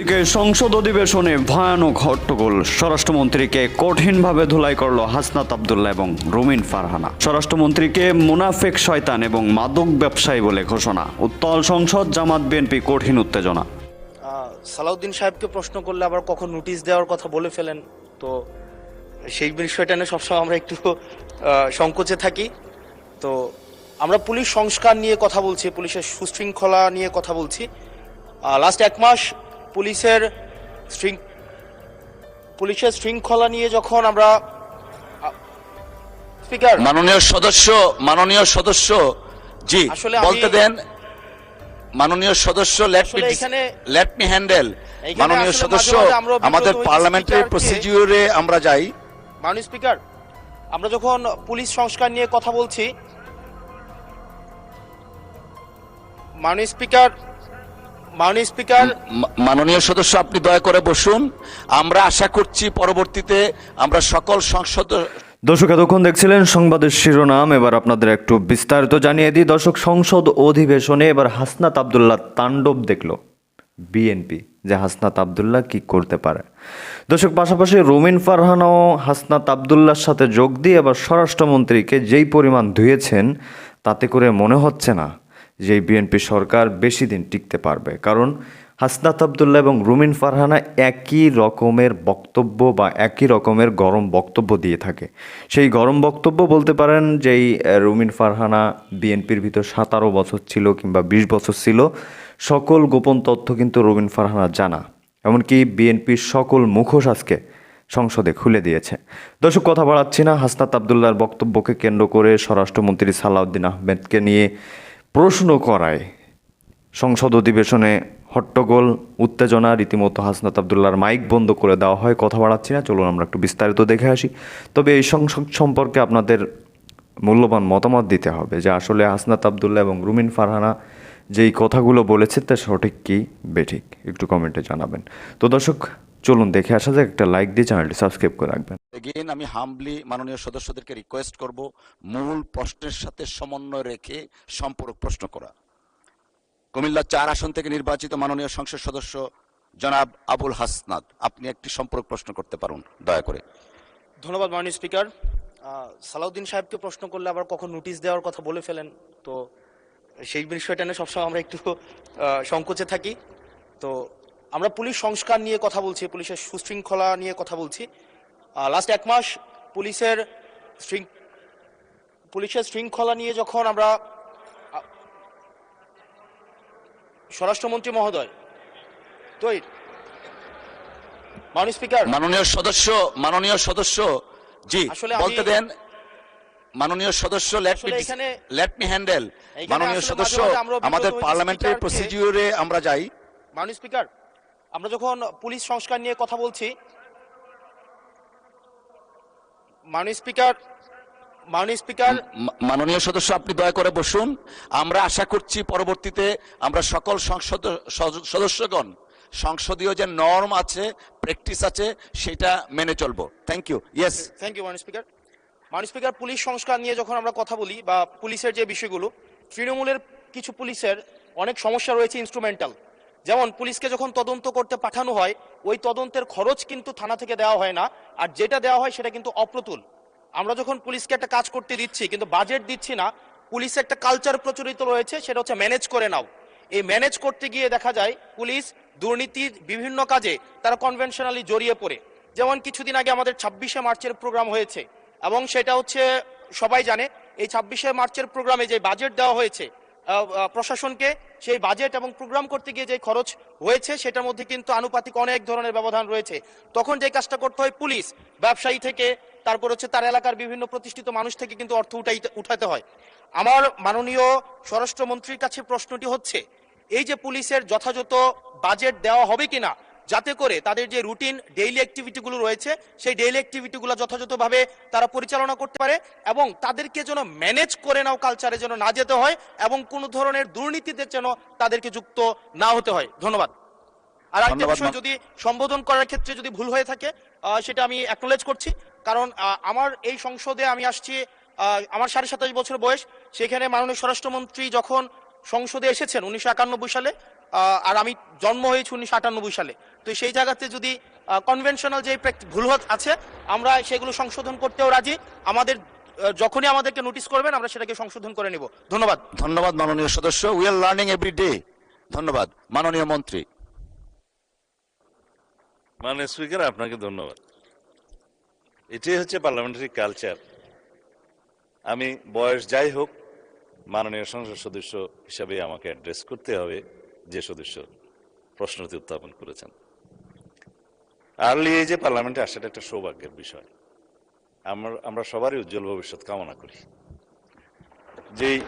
এদিকে সংসদ অধিবেশনে ভয়ানক হট্টগোল। স্বরাষ্ট্রমন্ত্রীকে কঠিনভাবে ধুলাই করল হাসনাত আব্দুল্লাহ এবং রুমিন ফারহানা। স্বরাষ্ট্রমন্ত্রীকে মুনাফেক শয়তান এবং মাদক ব্যবসায়ী বলে ঘোষণা। উত্তাল সংসদ, জামাত বিএনপি কঠিন উত্তেজনা। সালাউদ্দিন সাহেবকে প্রশ্ন করলে আবার কখন নোটিশ দেওয়ার কথা বলে ফেলেন, তো সেই বিষয়টা নিয়ে সবসময় আমরা একটু সংকোচে থাকি। তো আমরা পুলিশ সংস্কার নিয়ে কথা বলছি, পুলিশের সুশৃঙ্খলা নিয়ে কথা বলছি। লাস্ট এক মাস পুলিশের শৃঙ্খলা নিয়ে যখন আমরা স্পিকার মাননীয় সদস্য জি আসলে বলতে দেন। মাননীয় সদস্য লেট মি হ্যান্ডেল। মাননীয় সদস্য, আমাদের পার্লামেন্টারি প্রসিডিউরে আমরা যাই। মাননীয় স্পিকার, আমরা যখন পুলিশ সংস্কার নিয়ে কথা বলছি, মাননীয় সদস্য আপনি দয়া করে বসুন। আমরা আশা করছি পরবর্তীতে আমরা সকল সংসদ। দর্শক, এতক্ষণ দেখছিলেন সংবাদের শিরোনাম। এবার আপনাদের একটু বিস্তারিত জানিয়ে দিই। দর্শক, সংসদ অধিবেশনে এবার হাসনাত আব্দুল্লাহ তাণ্ডব দেখল বিএনপি, যে হাসনাত আব্দুল্লাহ কি করতে পারে। দর্শক, পাশাপাশি রুমিন ফারহানাও হাসনাত আব্দুল্লাহর সাথে যোগ দিয়ে এবার স্বরাষ্ট্রমন্ত্রীকে যেই পরিমাণ ধুয়েছেন, তাতে করে মনে হচ্ছে না যে বিএনপি সরকার বেশি দিন টিকতে পারবে। কারণ হাসনাত আব্দুল্লাহ এবং রুমিন ফারহানা একই রকমের বক্তব্য বা একই রকমের গরম বক্তব্য দিয়ে থাকে। সেই গরম বক্তব্য বলতে পারেন যেই রুমিন ফারহানা বিএনপির ভিতর 17 বছর ছিল কিংবা 20 বছর ছিল, সকল গোপন তথ্য কিন্তু রুমিন ফারহানা জানা। এমনকি বিএনপির সকল মুখোশ আজকে সংসদে খুলে দিয়েছে। দর্শক, কথা বাড়াচ্ছি না। হাসনাত আব্দুল্লাহর বক্তব্যকে কেন্দ্র করে স্বরাষ্ট্রমন্ত্রী সালাউদ্দিন আহমেদকে নিয়ে প্রশ্ন করায় সংসদ অধিবেশনে হট্টগোল, উত্তেজনা। রীতিমতো হাসনাত আব্দুল্লাহর মাইক বন্ধ করে দেওয়া হয়। কথা বাড়াচ্ছি না, চলুন আমরা একটু বিস্তারিত দেখে আসি। তবে এই সংসদ সম্পর্কে আপনাদের মূল্যবান মতামত দিতে হবে যে আসলে হাসনাত আব্দুল্লাহ এবং রুমিন ফারহানা যেই কথাগুলো বলেছে তা সঠিক কি বেঠিক, একটু কমেন্টে জানাবেন। তো দর্শক, চলুন দেখে আসা যাক। একটা লাইক দিয়ে চ্যানেলটি সাবস্ক্রাইব করে রাখবেন। এগেইন আমি হাম্বলি মাননীয় সদস্যদেরকে রিকোয়েস্ট করব মূল প্রশ্নের সাথে সমন্বয় রেখে সম্পূরক প্রশ্ন করা। কুমিল্লা 4 আসন থেকে নির্বাচিত মাননীয় সংসদ সদস্য জনাব আবুল হাসনাত, আপনি একটি সম্পূরক প্রশ্ন করতে পারুন দয়া করে। ধন্যবাদ মাননীয় স্পিকার। সালাউদ্দিন সাহেবকে প্রশ্ন করলে আবার কখন নোটিশ দেওয়ার কথা বলে ফেলেন, তো সেই বিষয়টা নিয়ে সবসময় আমরা একটু সংকোচে থাকি। তো আমরা পুলিশ সংস্কার নিয়ে কথা বলছি, পুলিশের সুশৃঙ্খলা নিয়ে কথা বলছি। লাস্ট এক মাস পুলিশের শৃঙ্খলা নিয়ে যখন আমরা স্বরাষ্ট্রমন্ত্রী মহোদয় তো মাননীয় স্পিকার, মাননীয় সদস্য জি বলতে দেন। মাননীয় সদস্য লেট মি হ্যান্ডেল। মাননীয় সদস্য, আমাদের পার্লামেন্টারি প্রসিডিউরে আমরা যাই। মাননীয় স্পিকার, আমরা যখন পুলিশ সংস্কার নিয়ে কথা বলছি, মাননীয় সদস্য আপনি দয়া করে বসুন। আমরা আশা করছি পরবর্তীতে আমরা সকল সদস্যগণ সংসদীয় যে নর্ম আছে, প্র্যাকটিস আছে, সেটা মেনে চলবো। Thank you. Yes, thank you মাননীয় স্পিকার। মাননীয় স্পিকার, পুলিশ সংস্কার নিয়ে যখন আমরা কথা বলি বা পুলিশের যে বিষয়গুলো, তৃণমূলের কিছু পুলিশের অনেক সমস্যা রয়েছে ইনস্ট্রুমেন্টাল। যেমন পুলিশকে যখন তদন্ত করতে পাঠানো হয়, ওই তদন্তের খরচ কিন্তু থানা থেকে দেওয়া হয় না, আর যেটা দেওয়া হয় সেটা কিন্তু অপ্রতুল। আমরা যখন পুলিশকে একটা কাজ করতে দিচ্ছি কিন্তু বাজেট দিচ্ছি না, পুলিশে একটা কালচার প্রচলিত রয়েছে, সেটা হচ্ছে ম্যানেজ করে নাও। এই ম্যানেজ করতে গিয়ে দেখা যায় পুলিশ দুর্নীতির বিভিন্ন কাজে তারা কনভেনশনালি জড়িয়ে পড়ে। যেমন কিছুদিন আগে আমাদের 26শে মার্চের প্রোগ্রাম হয়েছে এবং সেটা হচ্ছে সবাই জানে, এই 26শে মার্চের প্রোগ্রামে যে বাজেট দেওয়া হয়েছে প্রশাসনকে, সেই বাজেট এবং প্রোগ্রাম করতে গিয়ে যে খরচ হয়েছে সেটার মধ্যে কিন্তু আনুপাতিক অনেক ধরনের ব্যবধান রয়েছে। তখন যে কাজটা করতে হয়, পুলিশ ব্যবসায়ী থেকে তারপর হচ্ছে তার এলাকার বিভিন্ন প্রতিষ্ঠিত মানুষ থেকে কিন্তু অর্থ উঠাতে হয়। আমার মাননীয় স্বরাষ্ট্রমন্ত্রীর কাছে প্রশ্নটি হচ্ছে, এই যে পুলিশের যথাযথ বাজেট দেওয়া হবে কিনা, যাতে করে তাদের যে রুটিন ডেইলি অ্যাক্টিভিটিগুলো রয়েছে সেই ডেইলি অ্যাক্টিভিটিগুলো যথাযথভাবে তারা পরিচালনা করতে পারে এবং তাদেরকে যেন ম্যানেজ করে নাও কালচারে যেন না যেতে হয় এবং কোনো ধরনের দুর্নীতিতে যেন তাদেরকে যুক্ত না হতে হয়। ধন্যবাদ। আর একটা বিষয়, যদি সম্বোধন করার ক্ষেত্রে যদি ভুল হয়ে থাকে সেটা আমি অ্যাকনোলেজ করছি, কারণ আমার এই সংসদে আমি আসছি, আমার 27.5 বছর বয়স। সেখানে মাননীয় স্বরাষ্ট্রমন্ত্রী যখন সংসদে এসেছেন 1991 সালে, আর আমি জন্ম হয়েছি 1998 সালে। তো সেই জায়গাতে যদি কনভেনশনাল যে ভুল আছে আমরা সেগুলো সংশোধন করতেও রাজি। আমাদের যখনই আমাদেরকে নোটিশ করবেন আমরা সেটাকে সংশোধন করে নেব। ধন্যবাদ। ধন্যবাদ মাননীয় সদস্য। We are learning every day. ধন্যবাদ মাননীয় মন্ত্রী। মাননীয় স্পিকার, আপনাকে ধন্যবাদ। এটাই হচ্ছে পার্লামেন্টারি কালচার। আমি বয়স যাই হোক, মাননীয় সংসদ সদস্য হিসাবে আমাকে অ্যাড্রেস করতে হবে যে সদস্য প্রশ্নটি উত্থাপন করেছেন। আর্লি এজে পার্লামেন্টে আসাটা একটা সৌভাগ্যের বিষয়। আমরা সবারই উজ্জ্বল ভবিষ্যৎ কামনা করি। যেই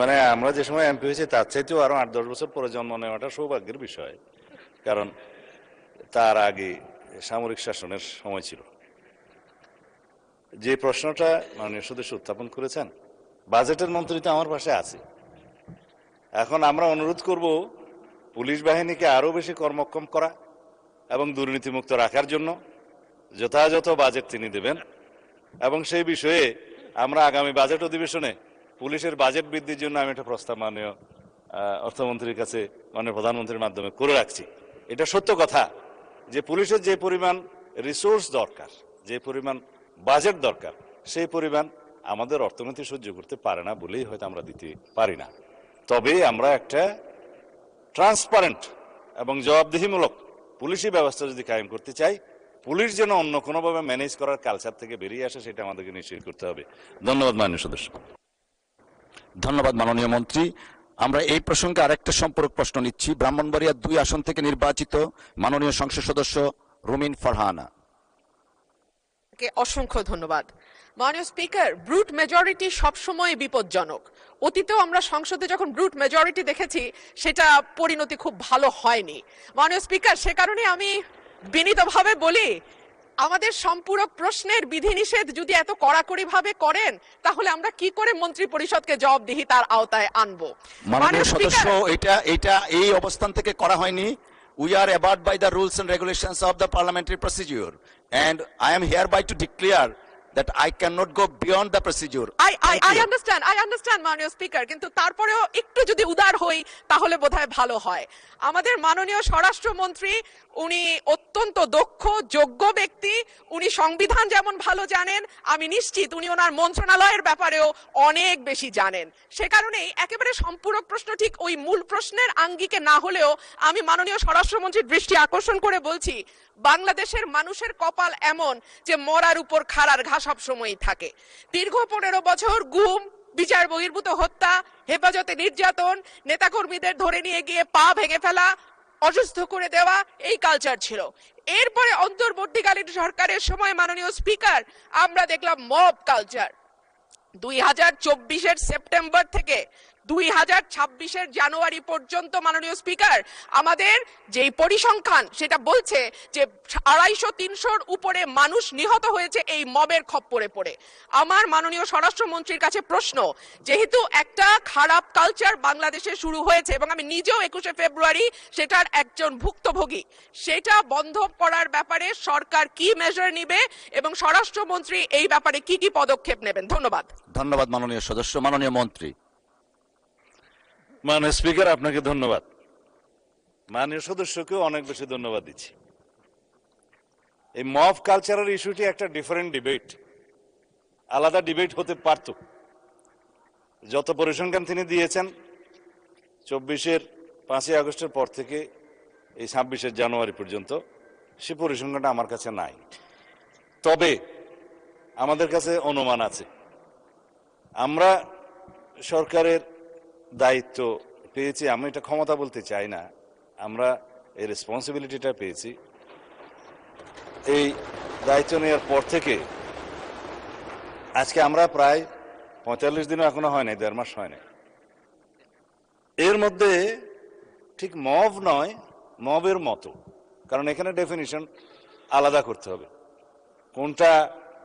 মানে আমরা যে সময় এমপি হয়েছি তার চাইতেও আরো 8-10 বছর পরে জন্ম নেওয়াটা সৌভাগ্যের বিষয়, কারণ তার আগে সামরিক শাসনের সময় ছিল। যে প্রশ্নটা মাননীয় সদস্য উত্থাপন করেছেন, বাজেটের মন্ত্রী তো আমার পাশে আছে। এখন আমরা অনুরোধ করব পুলিশ বাহিনীকে আরো বেশি কর্মক্ষম করা এবং দুর্নীতিমুক্ত রাখার জন্য যথাযথ বাজেট তিনি দেবেন, এবং সেই বিষয়ে আমরা আগামী বাজেট অধিবেশনে পুলিশের বাজেট বৃদ্ধির জন্য আমি একটা প্রস্তাব মাননীয় অর্থমন্ত্রীর কাছে মাননীয় প্রধানমন্ত্রীর মাধ্যমে করে রাখছি। এটা সত্য কথা যে পুলিশের যে পরিমাণ রিসোর্স দরকার, যে পরিমাণ বাজেট দরকার, সেই পরিমাণ আমাদের অর্থনীতি সহ্য করতে পারে না বলেই হয়তো আমরা দিতে পারি না। তবে আমরা একটা ট্রান্সপারেন্ট এবং জবাবদিহিমূলক পুলিশি ব্যবস্থা যদি কায়েম করতে চাই, পুলিশ যেন অন্য কোনোভাবে ম্যানেজ করার কালচার থেকে বেরিয়ে আসে, সেটা আমাদেরকে নিশ্চিত করতে হবে। ধন্যবাদ মাননীয় সদস্য। ধন্যবাদ মাননীয় মন্ত্রী। আমরা এই প্রসঙ্গে আরেকটা সম্পূরক প্রশ্ন নিচ্ছি। ব্রাহ্মণবাড়িয়া 2 আসন থেকে নির্বাচিত মাননীয় সংসদ সদস্য রুমিন ফারহানা। অসংখ্য ধন্যবাদ। মাননীয় স্পিকার, ব্রুট মেজরিটি সবসময় বিপজ্জনক। অতীতেও আমরা সংসদে যখন ব্রুট মেজরিটি দেখেছি সেটা পরিণতি খুব ভালো হয়নি। মাননীয় স্পিকার, সে কারণে আমি বিনীতভাবে বলি, আমাদের সম্পূরক প্রশ্নের বিধিনিষেধ যদি এত কড়াকড়ি ভাবে করেন তাহলে আমরা কি করে মন্ত্রী পরিষদকে জবাবদিহিতার আওতায় আনবো? মাননীয় সদস্য, এটা এই অবস্থান থেকে করা হয়নি। We are abided by the rules and regulations of the parliamentary procedure, and I am hereby to declare that I cannot go beyond the procedure. I understand মাননীয় স্পিকার, কিন্তু তারপরেও একটু যদি উদার হই তাহলে বোধহয় ভালো হয়। আমাদের মাননীয় স্বরাষ্ট্রমন্ত্রী, উনি অত্যন্ত দক্ষ যোগ্য ব্যক্তি। উনি সংবিধান যেমন ভালো জানেন, আমি নিশ্চিত উনি ওনার মন্ত্রণালয়ের ব্যাপারেও অনেক বেশি জানেন। সে কারণেই একেবারে সম্পূরক প্রশ্ন ঠিক ওই মূল প্রশ্নের আঙ্গিকে না হলেও আমি মাননীয় স্বরাষ্ট্রমন্ত্রীর দৃষ্টি আকর্ষণ করে বলছি, বাংলাদেশের মানুষের কপাল এমন যে মরার উপর খাড়ার ঘা সব সময়ই থাকে। দীর্ঘ 15 বছর গুম, বিচার বহির্ভূত হত্যা, হেফাজতে নির্যাতন, নেতাকর্মীদের ধরে নিয়ে গিয়ে পা ভেঙে ফেলা, অসুস্থ করে দেওয়া, এই কালচার ছিল। এরপরে অন্তর্বর্তীকালীন সরকারের সময় মাননীয় স্পিকার আমরা দেখলাম মব কালচার। 2024-এর সেপ্টেম্বর থেকে 2026-এর জানুয়ারি পর্যন্ত মাননীয় স্পিকার আমাদের যেই পরিসংখ্যান সেটা বলছে যে 250-300-র উপরে মানুষ নিহত হয়েছে এই মবের খপ্পরে পড়ে। আমার মাননীয় স্বরাষ্ট্রমন্ত্রীর কাছে প্রশ্ন, যেহেতু একটা খারাপ কালচার বাংলাদেশে শুরু হয়েছে এবং আমি নিজেও 21শে ফেব্রুয়ারি সেটার একজন ভুক্তভোগী, সেটা বন্ধ করার ব্যাপারে সরকার কি মেজার নেবে এবং স্বরাষ্ট্রমন্ত্রী এই ব্যাপারে কি কি পদক্ষেপ নেবেন? ধন্যবাদ। ধন্যবাদ মাননীয় সদস্য। মাননীয় মন্ত্রী। মাননীয় স্পিকার, আপনাকে ধন্যবাদ। মাননীয় সদস্যকেও অনেক বেশি ধন্যবাদ দিচ্ছি। এই মব কালচারের ইস্যুটি একটা ডিফারেন্ট ডিবেট, আলাদা ডিবেট হতে পারত। যত পরিসংখ্যান তিনি দিয়েছেন 24-এর 5ই আগস্টের পর থেকে এই 26-এর জানুয়ারি পর্যন্ত, সে পরিসংখ্যানটা আমার কাছে নাই। তবে আমাদের কাছে অনুমান আছে। আমরা সরকারের দায়িত্ব পেয়েছি, আমি এটা ক্ষমতা বলতে চাই না, আমরা এই রেসপন্সিবিলিটিটা পেয়েছি। এই দায়িত্ব নেওয়ার পর থেকে আজকে আমরা প্রায় 45 দিনও এখনো হয় নাই, 1.5 মাস হয় নাই। এর মধ্যে ঠিক মব নয়, মবের মতো, কারণ এখানে ডেফিনিশন আলাদা করতে হবে। কোনটা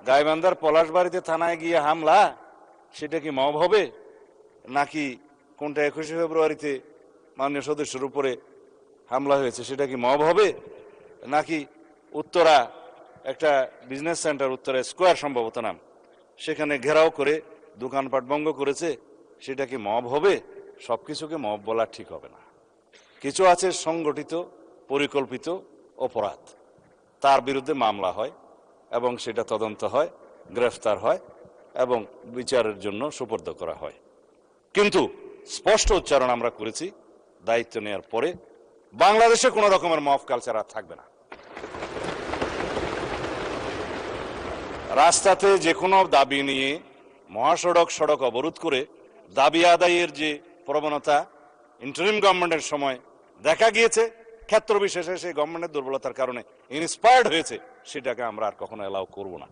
গাইবান্ধার পলাশবাড়িতে থানায় গিয়ে হামলা, সেটা কি মব হবে, নাকি কোনটা 21শে ফেব্রুয়ারিতে মাননীয় সদস্যের উপরে হামলা হয়েছে সেটা কি মব হবে, নাকি উত্তরা একটা বিজনেস সেন্টার, উত্তরা স্কোয়ার সম্ভবত নাম, সেখানে ঘেরাও করে দোকানপাট ভঙ্গ করেছে, সেটা কি মব হবে, সব কিছুকে মব বলা ঠিক হবে না। কিছু আছে সংগঠিত পরিকল্পিত অপরাধ, তার বিরুদ্ধে মামলা হয় এবং সেটা তদন্ত হয়, গ্রেফতার হয় এবং বিচারের জন্য সুপর্দ করা হয়। কিন্তু স্পষ্ট উচ্চারণ আমরা করেছি দায়িত্ব নেওয়ার পরে, বাংলাদেশে কোনো রকমের মব কালচার আর থাকবে না। রাস্তাতে যে কোনো দাবি নিয়ে মহাসড়ক সড়ক অবরোধ করে দাবি আদায়ের যে প্রবণতা ইন্টারিম গভর্নমেন্টের সময় দেখা গিয়েছে, ক্ষেত্র বিশেষে সেই গভর্নমেন্টের দুর্বলতার কারণে ইন্সপায়ার্ড হয়েছে, সেটাকে আমরা আর কখনো অ্যালাউ করব না।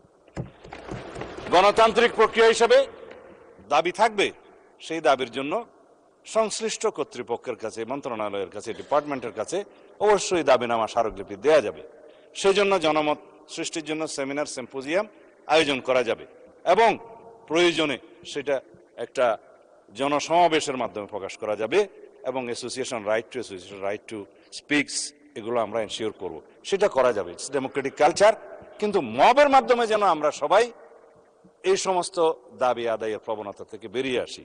গণতান্ত্রিক প্রক্রিয়া হিসেবে দাবি থাকবে, সেই দাবির জন্য সংশ্লিষ্ট কর্তৃপক্ষের কাছে, মন্ত্রণালয়ের কাছে, ডিপার্টমেন্টের কাছে অবশ্যই দাবিনামা স্মারকলিপি দেয়া যাবে। সেজন্য জনমত সৃষ্টির জন্য সেমিনার সিম্পোজিয়াম আয়োজন করা যাবে এবং প্রয়োজনে সেটা একটা জনসমাবেশের মাধ্যমে প্রকাশ করা যাবে এবং অ্যাসোসিয়েশন রাইট টু স্পিকস, এগুলো আমরা এনশিওর করব, সেটা করা যাবে। It's Democratic culture. কিন্তু মবের মাধ্যমে যেন আমরা সবাই এই সমস্ত দাবি আদায়ের প্রবণতা থেকে বেরিয়ে আসি।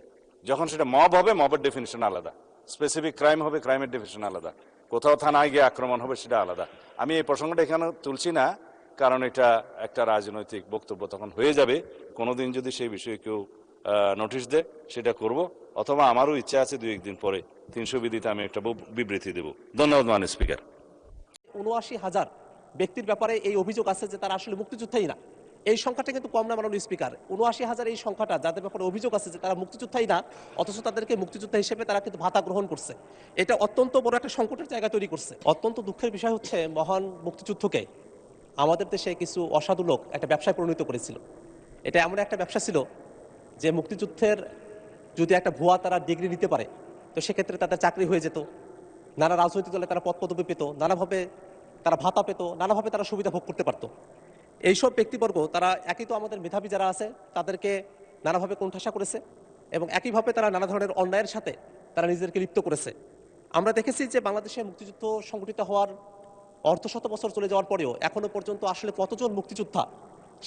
যখন সেটা মব হবে, মবের ডেফিনিশন আলাদা, স্পেসিফিক ক্রাইম হবে, ক্রাইমের ডেফিনিশন আলাদা, কোথাও থানায় গিয়ে আক্রমণ হবে, সেটা আলাদা। আমি এই প্রসঙ্গটা এখানে তুলছি না, কারণ এটা একটা রাজনৈতিক বক্তব্য তখন হয়ে যাবে। কোনোদিন যদি সেই বিষয়ে কেউ নোটিশ দেয়, সেটা করব, অথবা আমারও ইচ্ছা আছে 2-1 দিন পরে 300 বিধিতে আমি একটা বিবৃতি দেব। ধন্যবাদ মাননীয় স্পিকার। ৭৯,০০০ ব্যক্তির ব্যাপারে এই অভিযোগ আছে যে তারা আসলে মুক্তিযোদ্ধাই না। এই সংখ্যাটা কিন্তু কম না মাননীয় স্পিকার। ৭৯,০০০ এই সংখ্যাটা যাদের ব্যাপারে অভিযোগ আছে যে তারা মুক্তিযোদ্ধাই না, অথচ তাদেরকে মুক্তিযোদ্ধা হিসেবে তারা কিন্তু ভাতা গ্রহণ করছে। এটা অত্যন্ত বড় একটা সংকটের জায়গা তৈরি করছে। অত্যন্ত দুঃখের বিষয় হচ্ছে, মহান মুক্তিযুদ্ধকে আমাদের দেশে কিছু অসাধু লোক একটা ব্যবসায় পরিণত করেছিল। এটা এমন একটা ব্যবসা ছিল যে মুক্তিযুদ্ধের যদি একটা ভুয়া তারা ডিগ্রি নিতে পারে, তো সেক্ষেত্রে তাদের চাকরি হয়ে যেত, নানা রাজনৈতিক দলে তারা পদ পদবি পেত, নানাভাবে তারা ভাতা পেত, নানাভাবে তারা সুবিধা ভোগ করতে পারত। এইসব ব্যক্তিবর্গ তারা একই তো আমাদের মেধাবী যারা আছে তাদেরকে নানাভাবে কোণঠাসা করেছে এবং একইভাবে তারা নানা ধরনের অন্যায়ের সাথে তারা নিজেদেরকে লিপ্ত করেছে। আমরা দেখেছি যে বাংলাদেশে মুক্তিযুদ্ধ সংগঠিত হওয়ার অর্ধশত বছর চলে যাওয়ার পরেও এখনো পর্যন্ত আসলে কতজন মুক্তিযোদ্ধা,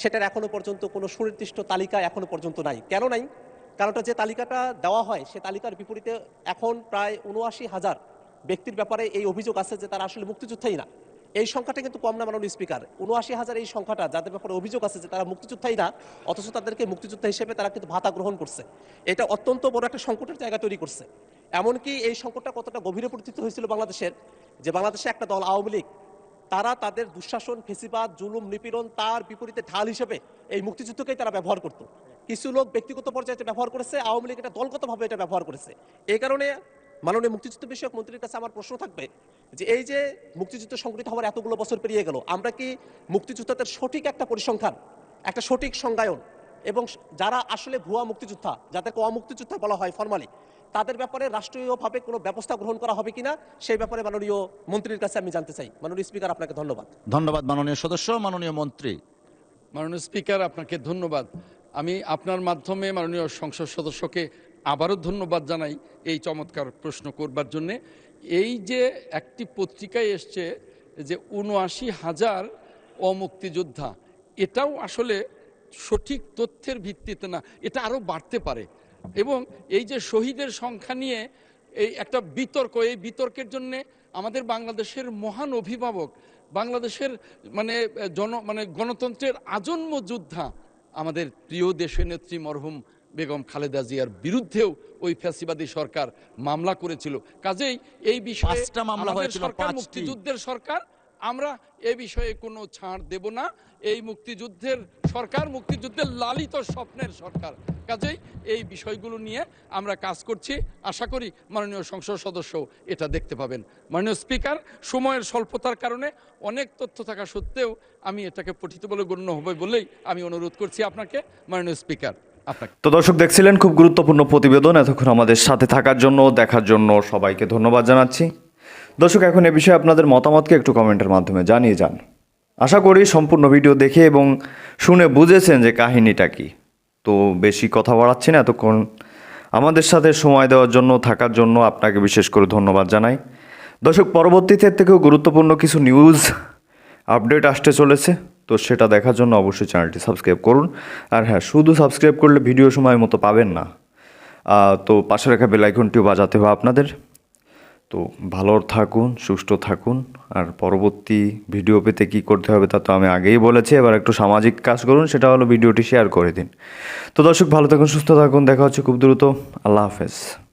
সেটার এখনো পর্যন্ত কোনো সুনির্দিষ্ট তালিকা এখনো পর্যন্ত নাই। কেন নাই? কারণটা যে তালিকাটা দেওয়া হয় সে তালিকার বিপরীতে এখন প্রায় ৭৯,০০০ ব্যক্তির ব্যাপারে এই অভিযোগ আছে যে তারা আসলে মুক্তিযোদ্ধাই না। এই সংখ্যাটা কিন্তু কম না মাননীয় স্পিকার। ৭৯,০০০ এই সংখ্যাটা যাদের ব্যাপারে অভিযোগ আছে যে তারা মুক্তিযোদ্ধাই না, অথচ তাদেরকে মুক্তিযোদ্ধা হিসেবে তারা কিন্তু ভাতা গ্রহণ করছে। এটা অত্যন্ত বড় একটা সংকটের জায়গা তৈরি করছে। এমনকি এই সংকটটা কতটা গভীরে পরিচিত হয়েছিল বাংলাদেশের, যে বাংলাদেশে একটা দল আওয়ামী লীগ, তারা তাদের দুঃশাসন, ফেসিবাদ, জুলুম, নিপীড়ন তার বিপরীতে ঢাল হিসেবে এই মুক্তিযুদ্ধকেই তারা ব্যবহার করত। কিছু লোক ব্যক্তিগত পর্যায়ে এটা ব্যবহার করেছে, আওয়ামী লীগ এটা দলগতভাবে এটা ব্যবহার করেছে। এই কারণে মাননীয় মুক্তিযুদ্ধ বিষয়ক মন্ত্রীর কাছে আমার প্রশ্ন থাকবে যে এই যে মুক্তিযুদ্ধ সংগঠিত হওয়ার এতগুলো বছর পেরিয়ে গেল, আমরা কি মুক্তিযোদ্ধাদের সঠিক একটা পরিসংখ্যান, একটা সঠিক সংজ্ঞায়ন এবং যারা আসলে ভুয়া মুক্তিযোদ্ধা, যাদেরকে অমুক্তিযোদ্ধা বলা হয় ফরমালি, তাদের ব্যাপারে রাষ্ট্রীয়ভাবে কোনো ব্যবস্থা গ্রহণ করা হবে কিনা সেই ব্যাপারে মাননীয় মন্ত্রীর কাছে আমি জানতে চাই। মাননীয় স্পিকার, আপনাকে ধন্যবাদ। ধন্যবাদ মাননীয় সদস্য। মাননীয় মন্ত্রী। মাননীয় স্পিকার, আপনাকে ধন্যবাদ। আমি আপনার মাধ্যমে মাননীয় সংসদ সদস্যকে আবারও ধন্যবাদ জানাই এই চমৎকার প্রশ্ন করবার জন্যে। এই যে একটি পত্রিকায় এসছে যে ৭৯,০০০ অমুক্তিযোদ্ধা, এটাও আসলে সঠিক তথ্যের ভিত্তিতে না, এটা আরও বাড়তে পারে। এবং এই যে শহীদের সংখ্যা নিয়ে এই একটা বিতর্ক, এই বিতর্কের জন্যে আমাদের বাংলাদেশের মহান অভিভাবক, বাংলাদেশের গণতন্ত্রের আজন্ম যোদ্ধা আমাদের প্রিয় দেশনেত্রী মরহুম বেগম খালেদা জিয়ার বিরুদ্ধেও ওই ফ্যাসিবাদী সরকার মামলা করেছিল। কাজেই এই বিষয়ে 5টা মামলা হয়েছিল, সরকার 5টি। মুক্তিযুদ্ধের সরকার, আমরা এ বিষয়ে কোনো ছাড় দেব না। এই মুক্তিযুদ্ধের সরকার, মুক্তিযুদ্ধের লালিত স্বপ্নের সরকার। কাজেই এই বিষয়গুলো নিয়ে আমরা কাজ করছি। আশা করি মাননীয় সংসদ সদস্য এটা দেখতে পাবেন। মাননীয় স্পিকার, সময়ের স্বল্পতার কারণে অনেক তথ্য থাকা সত্ত্বেও আমি এটাকে পঠিত বলে গণ্য হবে বলেই আমি অনুরোধ করছি আপনাকে। মাননীয় স্পিকার, আপনাকে। তো দর্শক, দেখছিলেন খুব গুরুত্বপূর্ণ প্রতিবেদন। এতক্ষণ আমাদের সাথে থাকার জন্য, দেখার জন্য সবাইকে ধন্যবাদ জানাচ্ছি। দর্শক, এখন এ বিষয়ে আপনাদের মতামতকে একটু কমেন্টের মাধ্যমে জানিয়ে যান। আশা করি সম্পূর্ণ ভিডিও দেখে এবং শুনে বুঝেছেন যে কাহিনীটা কি। তো বেশি কথা বাড়াচ্ছি না, এতক্ষণ আমাদের সাথে সময় দেওয়ার জন্য, থাকার জন্য আপনাকে বিশেষ করে ধন্যবাদ জানাই। দর্শক, পরবর্তীতে থেকেও গুরুত্বপূর্ণ কিছু নিউজ আপডেট আসতে চলেছে, তো সেটা দেখার জন্য অবশ্যই চ্যানেলটি সাবস্ক্রাইব করুন। আর হ্যাঁ, শুধু সাবস্ক্রাইব করলে ভিডিও সময় মতো পাবেন না, তো পাশে রাখা বেল আইকনটিও বাজাতে হবে আপনাদের। তো ভালো থাকুন, সুস্থ থাকুন। আর পরবর্তী ভিডিও পেতে কী করতে হবে তা তো আমি আগেই বলেছি। এবার একটু সামাজিক কাজ করুন, সেটা হলো ভিডিওটি শেয়ার করে দিন। তো দর্শক ভালো থাকুন, সুস্থ থাকুন, দেখা হচ্ছে খুব দ্রুত। আল্লাহ হাফেজ।